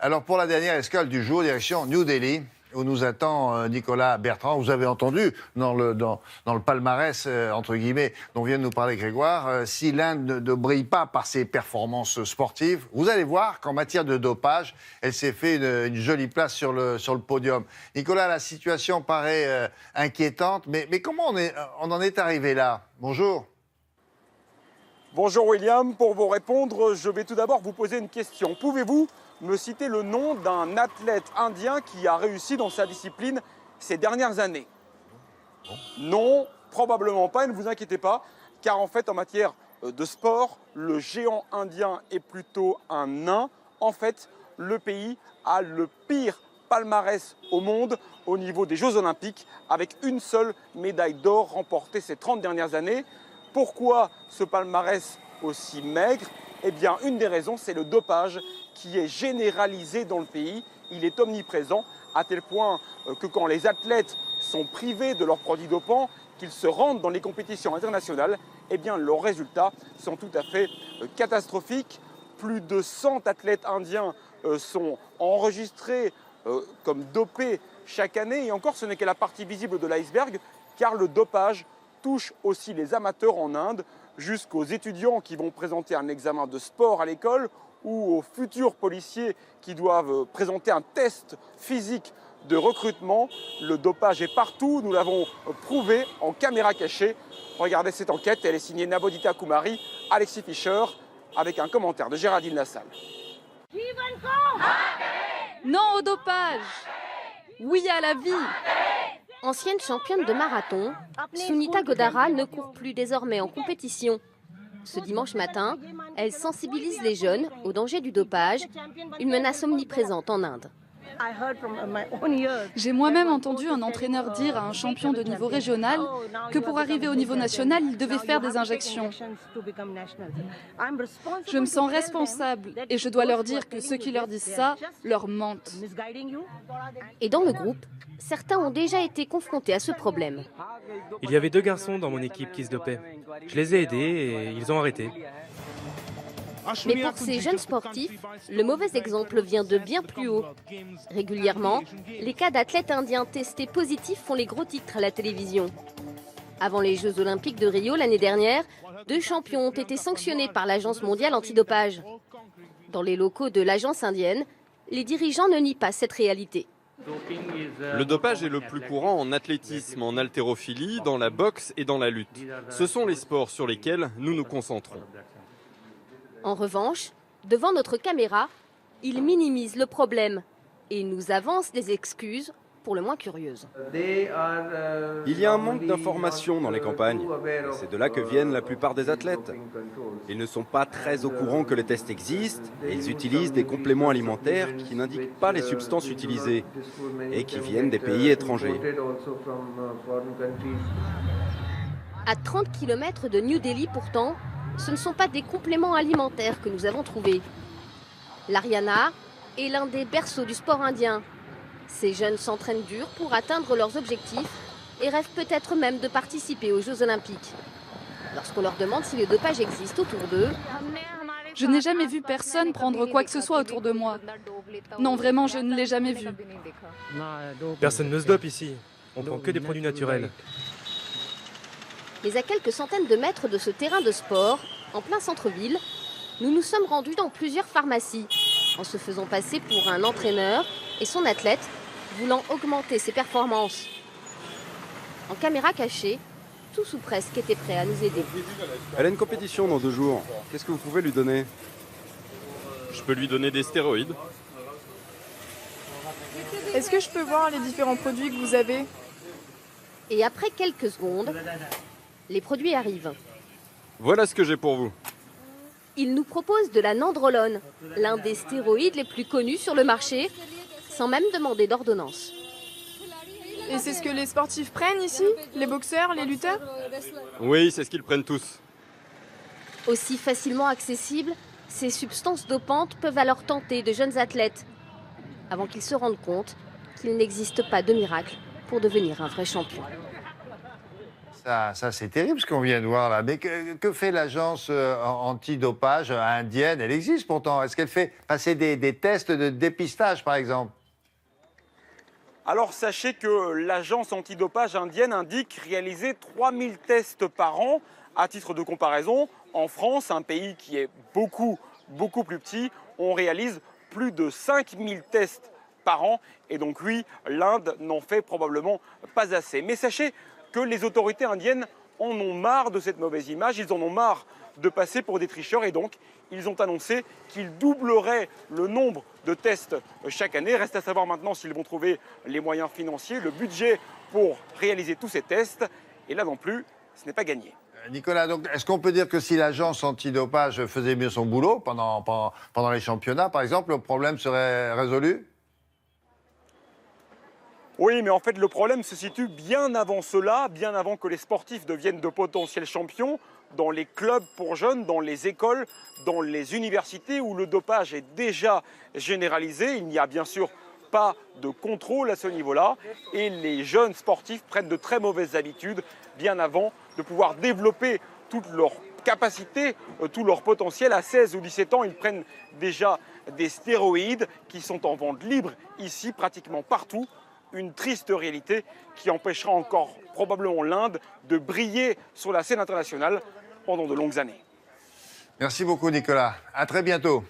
Alors pour la dernière escale du jour, direction New Delhi, où nous attend Nicolas Bertrand. Vous avez entendu dans le palmarès, entre guillemets, dont vient de nous parler Grégoire, si l'Inde ne brille pas par ses performances sportives, vous allez voir qu'en matière de dopage, elle s'est fait une jolie place sur le podium. Nicolas, la situation paraît inquiétante, mais comment on en est arrivé là? Bonjour. Bonjour William, pour vous répondre, je vais tout d'abord vous poser une question. Pouvez-vous me citer le nom d'un athlète indien qui a réussi dans sa discipline ces dernières années? Non, probablement pas, et ne vous inquiétez pas, car en fait en matière de sport, le géant indien est plutôt un nain. En fait, le pays a le pire palmarès au monde au niveau des Jeux Olympiques, avec une seule médaille d'or remportée ces 30 dernières années. Pourquoi ce palmarès aussi maigre? Eh bien, une des raisons, c'est le dopage qui est généralisé dans le pays. Il est omniprésent, à tel point que quand les athlètes sont privés de leurs produits dopants, qu'ils se rendent dans les compétitions internationales, eh bien, leurs résultats sont tout à fait catastrophiques. Plus de 100 athlètes indiens sont enregistrés comme dopés chaque année. Et encore, ce n'est que la partie visible de l'iceberg, car le dopage touche aussi les amateurs en Inde, jusqu'aux étudiants qui vont présenter un examen de sport à l'école ou aux futurs policiers qui doivent présenter un test physique de recrutement. Le dopage est partout, nous l'avons prouvé en caméra cachée. Regardez cette enquête, elle est signée Nabodita Kumari, Alexis Fischer, avec un commentaire de Géraldine Lassalle. Non au dopage! Oui à la vie! Ancienne championne de marathon, Sunita Godara ne court plus désormais en compétition. Ce dimanche matin, elle sensibilise les jeunes au danger du dopage, une menace omniprésente en Inde. J'ai moi-même entendu un entraîneur dire à un champion de niveau régional que pour arriver au niveau national, il devait faire des injections. Je me sens responsable et je dois leur dire que ceux qui leur disent ça leur mentent. Et dans le groupe, certains ont déjà été confrontés à ce problème. Il y avait 2 garçons dans mon équipe qui se dopaient. Je les ai aidés et ils ont arrêté. Mais pour ces jeunes sportifs, le mauvais exemple vient de bien plus haut. Régulièrement, les cas d'athlètes indiens testés positifs font les gros titres à la télévision. Avant les Jeux Olympiques de Rio l'année dernière, 2 champions ont été sanctionnés par l'Agence mondiale antidopage. Dans les locaux de l'agence indienne, les dirigeants ne nient pas cette réalité. Le dopage est le plus courant en athlétisme, en haltérophilie, dans la boxe et dans la lutte. Ce sont les sports sur lesquels nous nous concentrons. En revanche, devant notre caméra, ils minimisent le problème et nous avancent des excuses pour le moins curieuses. Il y a un manque d'informations dans les campagnes. C'est de là que viennent la plupart des athlètes. Ils ne sont pas très au courant que les tests existent et ils utilisent des compléments alimentaires qui n'indiquent pas les substances utilisées et qui viennent des pays étrangers. À 30 km de New Delhi pourtant, ce ne sont pas des compléments alimentaires que nous avons trouvés. L'Haryana est l'un des berceaux du sport indien. Ces jeunes s'entraînent dur pour atteindre leurs objectifs et rêvent peut-être même de participer aux Jeux Olympiques. Lorsqu'on leur demande si le dopage existe autour d'eux, Je n'ai jamais vu personne prendre quoi que ce soit autour de moi. Non, vraiment, je ne l'ai jamais vu. Personne ne se dope ici. On prend que des produits naturels. mais à quelques centaines de mètres de ce terrain de sport, en plein centre-ville, nous nous sommes rendus dans plusieurs pharmacies, en se faisant passer pour un entraîneur et son athlète voulant augmenter ses performances. En caméra cachée, tous ou presque étaient prêts à nous aider. Elle a une compétition dans 2 jours. Qu'est-ce que vous pouvez lui donner? Je peux lui donner des stéroïdes. Est-ce que je peux voir les différents produits que vous avez? Et après quelques secondes, les produits arrivent. Voilà ce que j'ai pour vous. Ils nous proposent de la nandrolone, l'un des stéroïdes les plus connus sur le marché, sans même demander d'ordonnance. Et c'est ce que les sportifs prennent ici? Les boxeurs, les lutteurs? Oui, c'est ce qu'ils prennent tous. Aussi facilement accessibles, ces substances dopantes peuvent alors tenter de jeunes athlètes, avant qu'ils se rendent compte qu'il n'existe pas de miracle pour devenir un vrai champion. Ça c'est terrible ce qu'on vient de voir là. Mais que fait l'agence antidopage indienne? Elle existe pourtant. Est-ce qu'elle fait passer des tests de dépistage, par exemple? Alors sachez que l'agence antidopage indienne indique réaliser 3000 tests par an. À titre de comparaison, en France, un pays qui est beaucoup plus petit, on réalise plus de 5000 tests par an. Et donc oui, l'Inde n'en fait probablement pas assez. Mais sachez que les autorités indiennes en ont marre de cette mauvaise image, ils en ont marre de passer pour des tricheurs et donc ils ont annoncé qu'ils doubleraient le nombre de tests chaque année. Reste à savoir maintenant s'ils vont trouver les moyens financiers, le budget pour réaliser tous ces tests. Et là non plus, ce n'est pas gagné. Nicolas, donc, est-ce qu'on peut dire que si l'agence antidopage faisait mieux son boulot pendant les championnats, par exemple, le problème serait résolu? Oui, mais en fait, le problème se situe bien avant cela, bien avant que les sportifs deviennent de potentiels champions, dans les clubs pour jeunes, dans les écoles, dans les universités où le dopage est déjà généralisé. Il n'y a bien sûr pas de contrôle à ce niveau-là et les jeunes sportifs prennent de très mauvaises habitudes bien avant de pouvoir développer toutes leurs capacités, tout leur potentiel. À 16 ou 17 ans, ils prennent déjà des stéroïdes qui sont en vente libre ici, pratiquement partout. Une triste réalité qui empêchera encore probablement l'Inde de briller sur la scène internationale pendant de longues années. Merci beaucoup, Nicolas. À très bientôt.